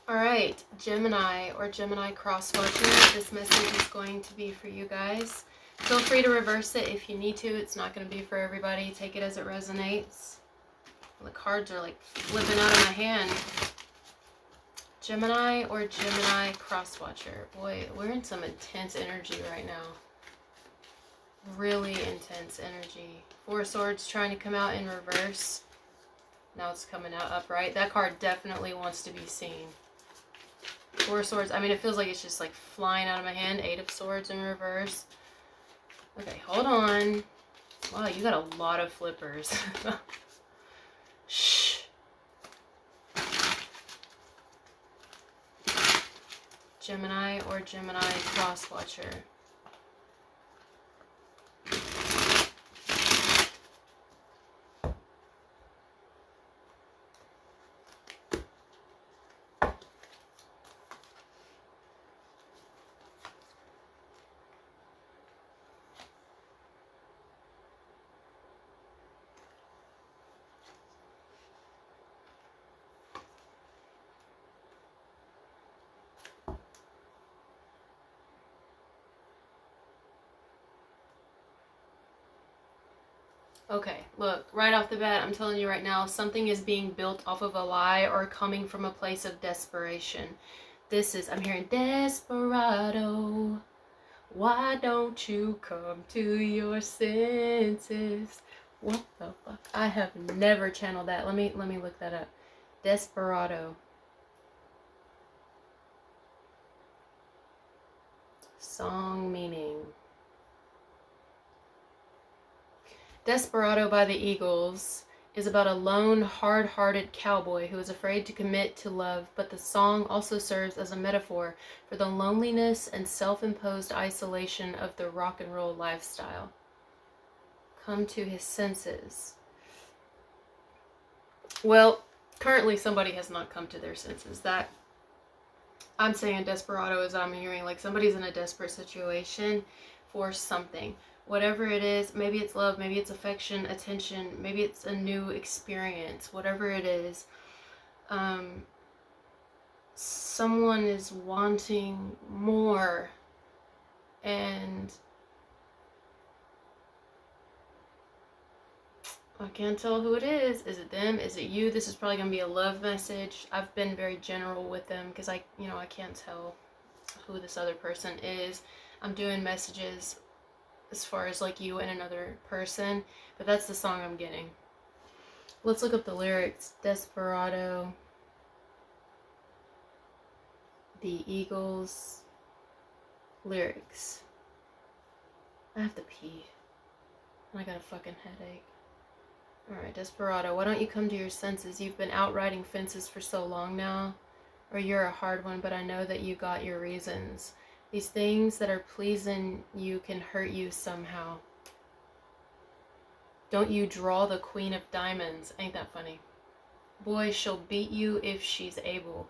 All right, Gemini or Gemini cross watcher, this message is going to be for you guys. Feel free to reverse it if you need to. It's not going to be for everybody. Take it as it resonates. The cards are like flipping out of my hand. Gemini or Gemini cross watcher. Boy, we're in some intense energy right now. Really intense energy. Four of Swords trying to come out in reverse. Now it's coming out upright. That card definitely wants to be seen. Four of Swords. I mean, it feels like it's just like flying out of my hand. Eight of Swords in reverse. Okay, hold on. Wow, you got a lot of flippers. Shh. Gemini or Gemini cross watcher. Okay, look, right off the bat, I'm telling you right now, something is being built off of a lie or coming from a place of desperation. This is, I'm hearing Desperado. Why don't you come to your senses? What the fuck? I have never channeled that. Let me look that up. Desperado. Song meaning. Desperado by the Eagles is about a lone, hard-hearted cowboy who is afraid to commit to love, but the song also serves as a metaphor for the loneliness and self-imposed isolation of the rock and roll lifestyle. Come to his senses. Well, currently somebody has not come to their senses. That I'm saying Desperado is I'm hearing like somebody's in a desperate situation for something. Whatever it is, maybe it's love, maybe it's affection, attention, maybe it's a new experience, whatever it is. Someone is wanting more, and I can't tell who it is. Is it them? Is it you? This is probably going to be a love message. I've been very general with them because I can't tell who this other person is. I'm doing messages as far as like you and another person, but that's the song I'm getting. Let's look up the lyrics. Desperado, the Eagles, lyrics. I have to pee, and I got a fucking headache. Alright, Desperado, why don't you come to your senses? You've been out riding fences for so long now, or you're a hard one, but I know that you got your reasons. These things that are pleasing you can hurt you somehow. Don't you draw the Queen of Diamonds. Ain't that funny? Boy, she'll beat you if she's able.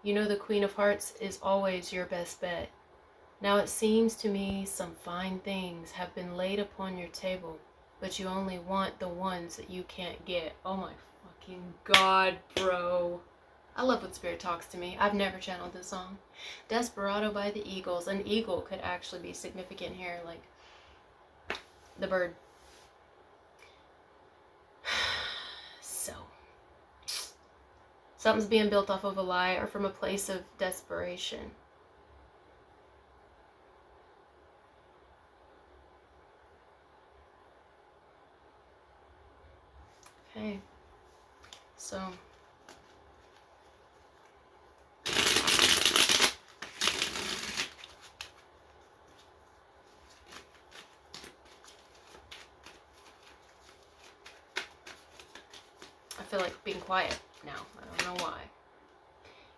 You know the Queen of Hearts is always your best bet. Now it seems to me some fine things have been laid upon your table, but you only want the ones that you can't get. Oh my fucking god, bro. I love when Spirit talks to me. I've never channeled this song. Desperado by the Eagles. An eagle could actually be significant here, like the bird. So, something's being built off of a lie or from a place of desperation. Okay, so I feel like being quiet now. I don't know why.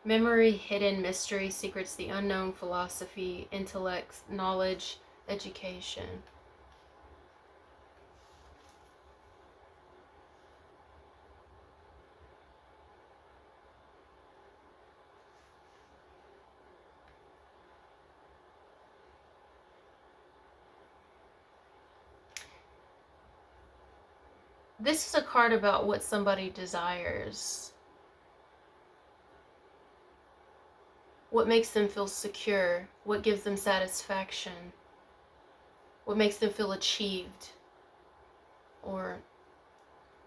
Memory, hidden mystery, secrets, the unknown, philosophy, intellects, knowledge, education. This is a card about what somebody desires. What makes them feel secure? What gives them satisfaction? What makes them feel achieved or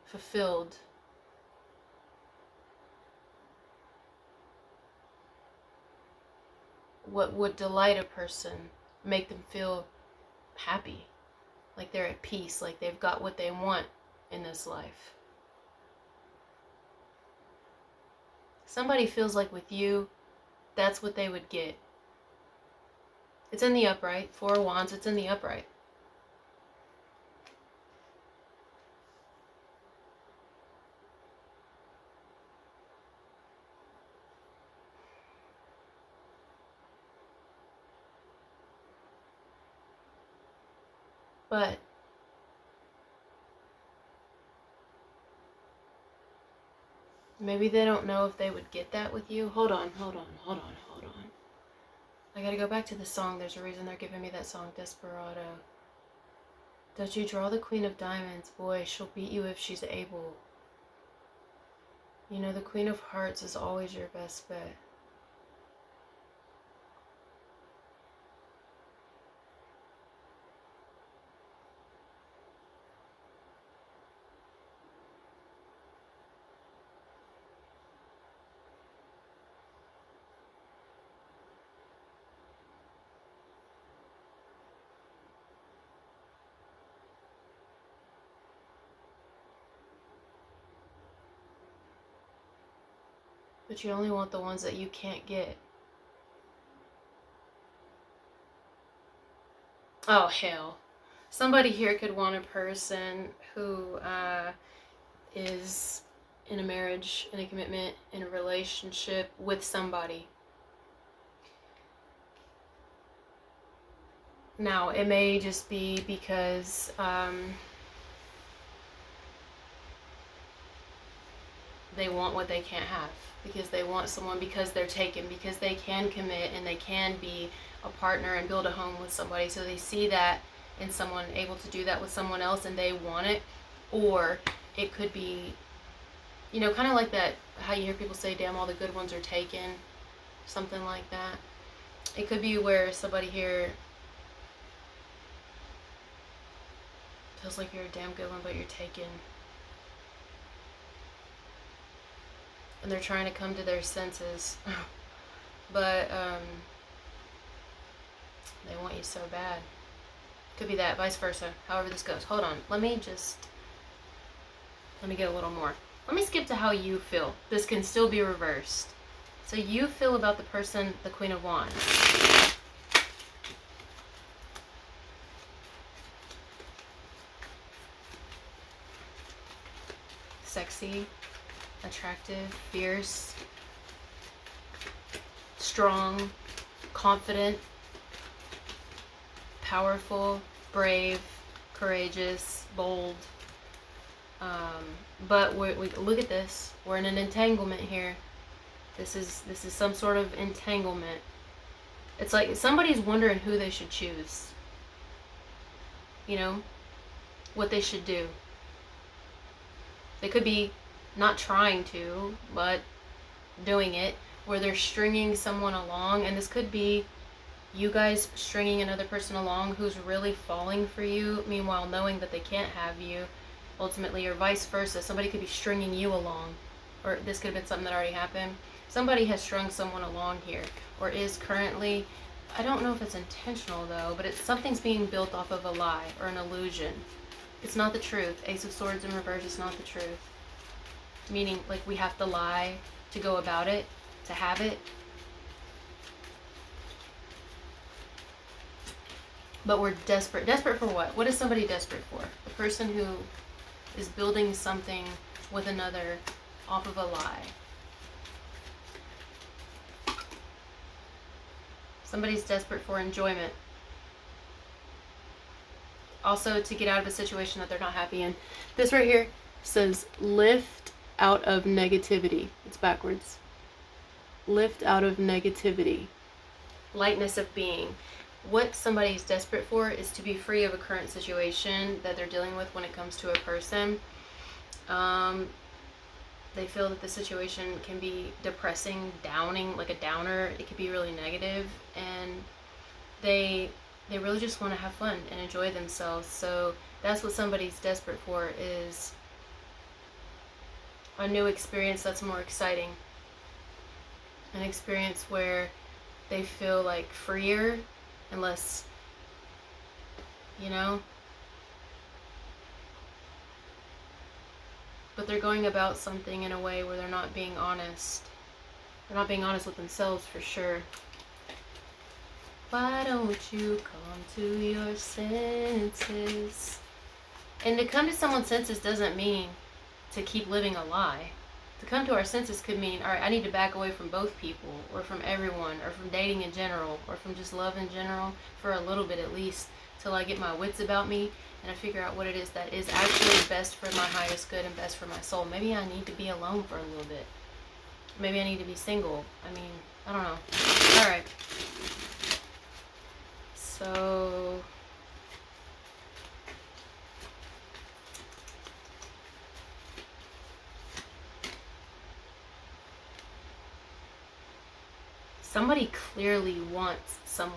fulfilled? What would delight a person, make them feel happy, like they're at peace, like they've got what they want in this life? Somebody feels like with you, that's what they would get. It's in the upright. Four of Wands, it's in the upright. But maybe they don't know if they would get that with you. Hold on. I gotta go back to the song. There's a reason they're giving me that song, Desperado. Don't you draw the Queen of Diamonds? Boy, she'll beat you if she's able. You know, the Queen of Hearts is always your best bet. But you only want the ones that you can't get. Oh, hell. Somebody here could want a person who is in a marriage, in a commitment, in a relationship with somebody. Now, it may just be because they want what they can't have. Because they want someone, because they're taken, because they can commit and they can be a partner and build a home with somebody. So they see that in someone able to do that with someone else and they want it. Or it could be, you know, kind of like that, how you hear people say, damn, all the good ones are taken. Something like that. It could be where somebody here feels like you're a damn good one, but you're taken. And they're trying to come to their senses. But they want you so bad. Could be that, vice versa, however this goes. Hold on, let me get a little more. Let me skip to how you feel. This can still be reversed. So you feel about the person, the Queen of Wands. Sexy, attractive, fierce, strong, confident, powerful, brave, courageous, bold. But we look at this. We're in an entanglement here. This is some sort of entanglement. It's like somebody's wondering who they should choose. You know, what they should do. They could be not trying to, but doing it, where they're stringing someone along. And this could be you guys stringing another person along who's really falling for you, meanwhile knowing that they can't have you ultimately, or vice versa. Somebody could be stringing you along, or this could have been something that already happened. Somebody has strung someone along here, or is currently. I don't know if it's intentional though, but something's being built off of a lie or an illusion. It's not the truth. Ace of Swords in reverse is not the truth. Meaning, like, we have to lie to go about it, to have it. But we're desperate. Desperate for what? What is somebody desperate for? A person who is building something with another off of a lie. Somebody's desperate for enjoyment. Also to get out of a situation that they're not happy in. This right here says lift out of negativity. It's backwards. Lift out of negativity. Lightness of being. What somebody's desperate for is to be free of a current situation that they're dealing with when it comes to a person. They feel that the situation can be depressing, downing, like a downer. It could be really negative, and they really just want to have fun and enjoy themselves. So that's what somebody's desperate for, is a new experience that's more exciting. An experience where they feel like freer and less, you know. But they're going about something in a way where they're not being honest. They're not being honest with themselves, for sure. Why don't you come to your senses? And to come to someone's senses doesn't mean to keep living a lie. To come to our senses could mean, all right, I need to back away from both people, or from everyone, or from dating in general, or from just love in general, for a little bit at least, till I get my wits about me and I figure out what it is that is actually best for my highest good and best for my soul. Maybe I need to be alone for a little bit. Maybe I need to be single. I mean, I don't know. All right. So somebody clearly wants someone.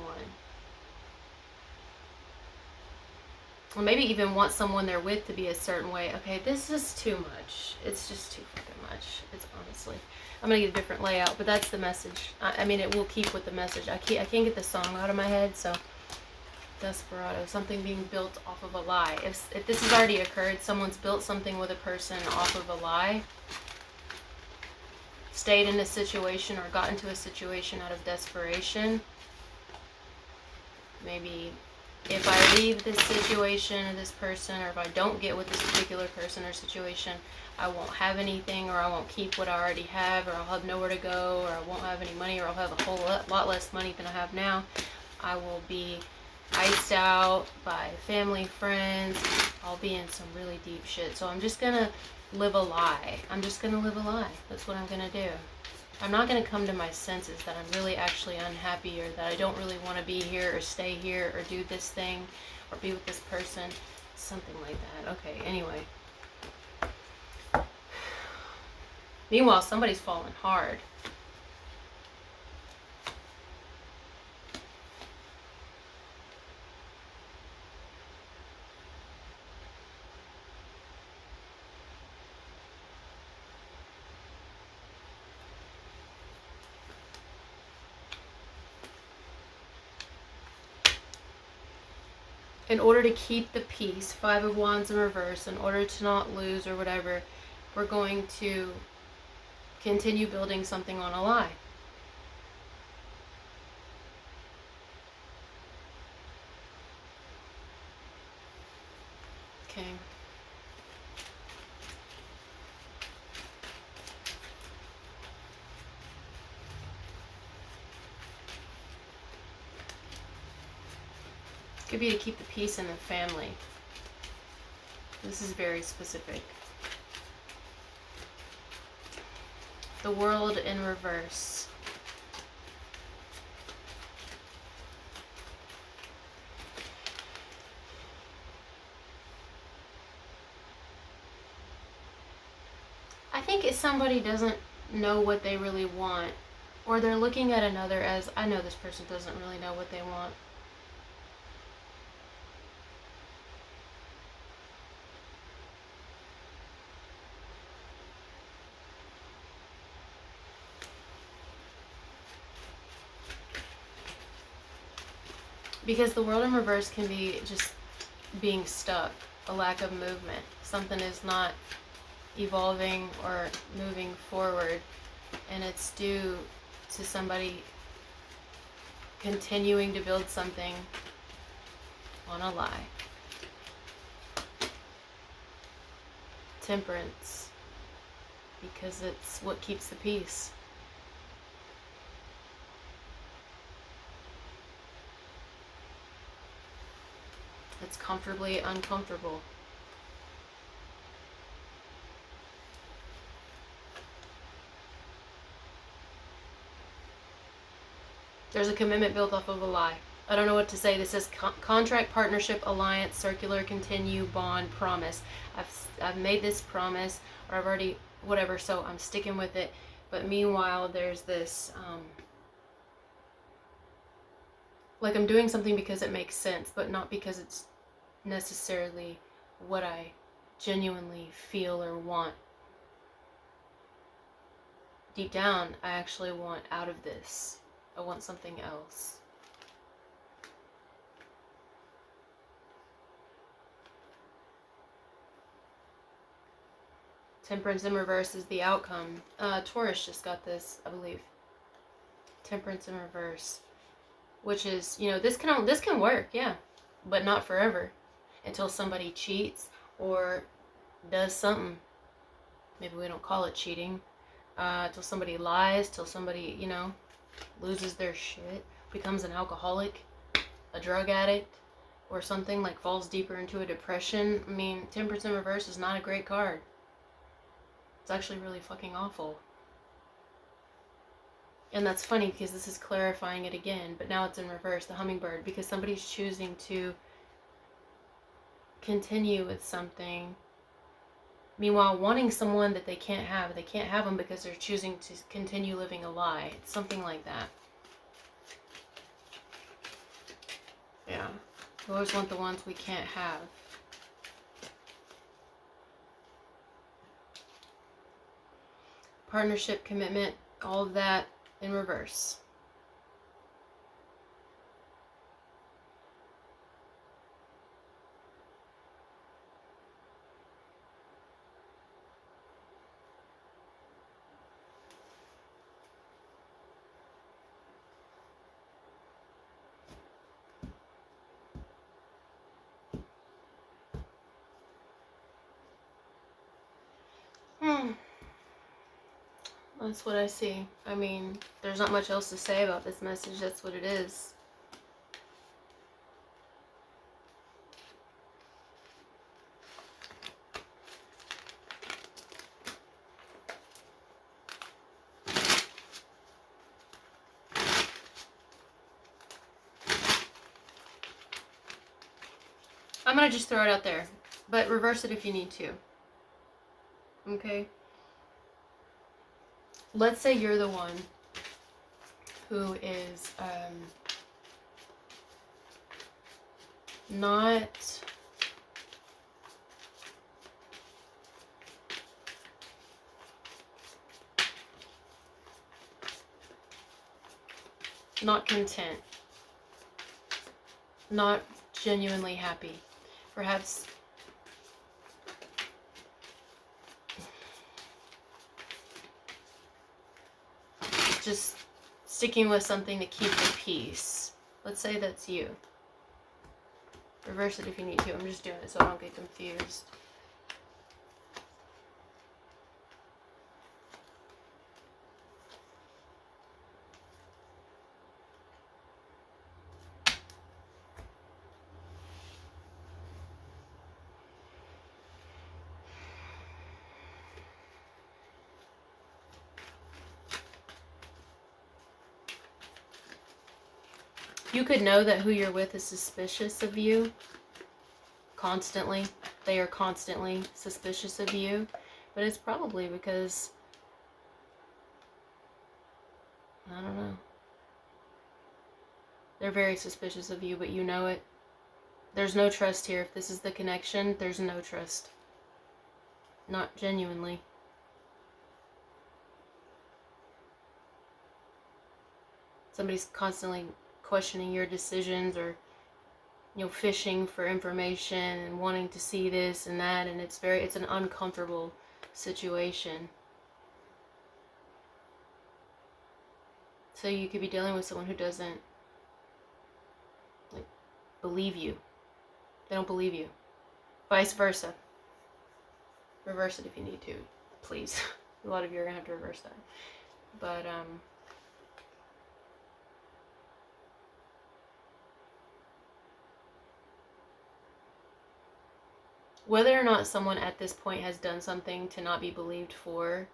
Or maybe even wants someone they're with to be a certain way. Okay, this is too much. It's just too fucking much. It's honestly. I'm going to get a different layout, but that's the message. I mean, it will keep with the message. I can't get the song out of my head, so... Desperado. Something being built off of a lie. If this has already occurred, someone's built something with a person off of a lie. Stayed in a situation or got into a situation out of desperation. Maybe... if I leave this situation or this person, or if I don't get with this particular person or situation, I won't have anything, or I won't keep what I already have, or I'll have nowhere to go, or I won't have any money, or I'll have a whole lot less money than I have now. I will be iced out by family, friends. I'll be in some really deep shit. So I'm just gonna live a lie. I'm just gonna live a lie. That's what I'm gonna do. I'm not going to come to my senses that I'm really actually unhappy, or that I don't really want to be here, or stay here, or do this thing, or be with this person. Something like that. Okay, anyway. Meanwhile, somebody's falling hard. In order to keep the peace, 5 of Wands in reverse, in order to not lose or whatever, we're going to continue building something on a lie. Okay. Could be to keep the peace in the family. This is very specific. The World in reverse. I think if somebody doesn't know what they really want, or they're looking at another as, I know this person doesn't really know what they want. Because the World in reverse can be just being stuck, a lack of movement. Something is not evolving or moving forward, and it's due to somebody continuing to build something on a lie. Temperance, because it's what keeps the peace. It's comfortably uncomfortable. There's a commitment built off of a lie. I don't know what to say. This says contract, partnership, alliance, circular, continue, bond, promise. I've made this promise, or I've already whatever, so I'm sticking with it. But meanwhile, there's this, like I'm doing something because it makes sense, but not because it's necessarily what I genuinely feel or want. Deep down, I actually want out of this. I want something else. Temperance in reverse is the outcome. Taurus just got this, I believe. Temperance in reverse, which is, you know, this can work, yeah, but not forever, until somebody cheats or does something. Maybe we don't call it cheating. Till somebody lies, till somebody, you know, loses their shit, becomes an alcoholic, a drug addict, or something, like falls deeper into a depression. I mean, Temperance in reverse is not a great card. It's actually really fucking awful. And that's funny because this is clarifying it again, but now it's in reverse, the hummingbird, because somebody's choosing to continue with something. Meanwhile, wanting someone that they can't have them because they're choosing to continue living a lie. It's something like that. Yeah. We always want the ones we can't have. Partnership, commitment, all of that in reverse. That's what I see. I mean, there's not much else to say about this message. That's what it is. I'm going to just throw it out there, but reverse it if you need to. Okay? Let's say you're the one who is not content, not genuinely happy. Perhaps just sticking with something to keep the peace. Let's say that's you. Reverse it if you need to. I'm just doing it so I don't get confused. You could know that who you're with is suspicious of you constantly. They are constantly suspicious of you, but it's probably because, I don't know, they're very suspicious of you, but you know it. There's no trust here. If this is the connection, there's no trust. Not genuinely. Somebody's constantly questioning your decisions, or, you know, fishing for information and wanting to see this and that, and it's an uncomfortable situation. So you could be dealing with someone who doesn't, like, believe you. They don't believe you. Vice versa. Reverse it if you need to, please. A lot of you are gonna have to reverse that. But whether or not someone at this point has done something to not be believed for,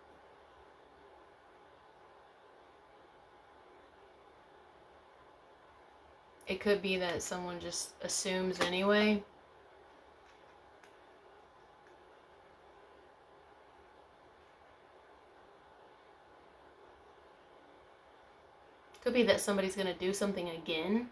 it could be that someone just assumes anyway. Could be that somebody's going to do something again.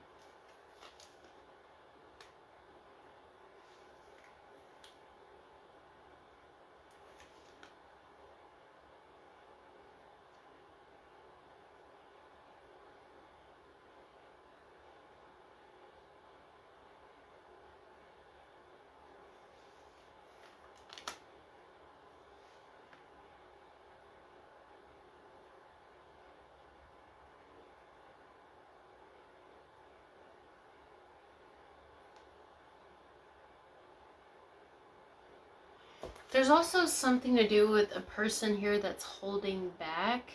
There's also something to do with a person here that's holding back.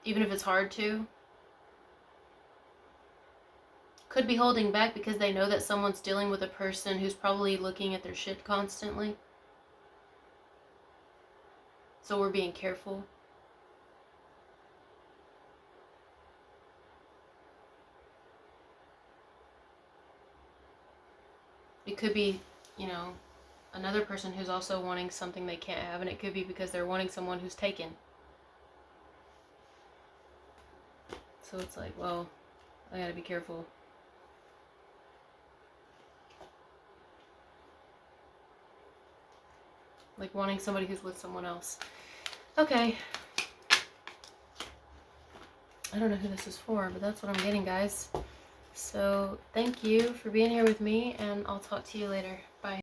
Even if it's hard to. Could be holding back because they know that someone's dealing with a person who's probably looking at their shit constantly. So we're being careful. It could be, you know, another person who's also wanting something they can't have, and it could be because they're wanting someone who's taken. So it's like, well, I gotta be careful. Like wanting somebody who's with someone else. Okay. I don't know who this is for, but that's what I'm getting, guys. So thank you for being here with me, and I'll talk to you later. Bye.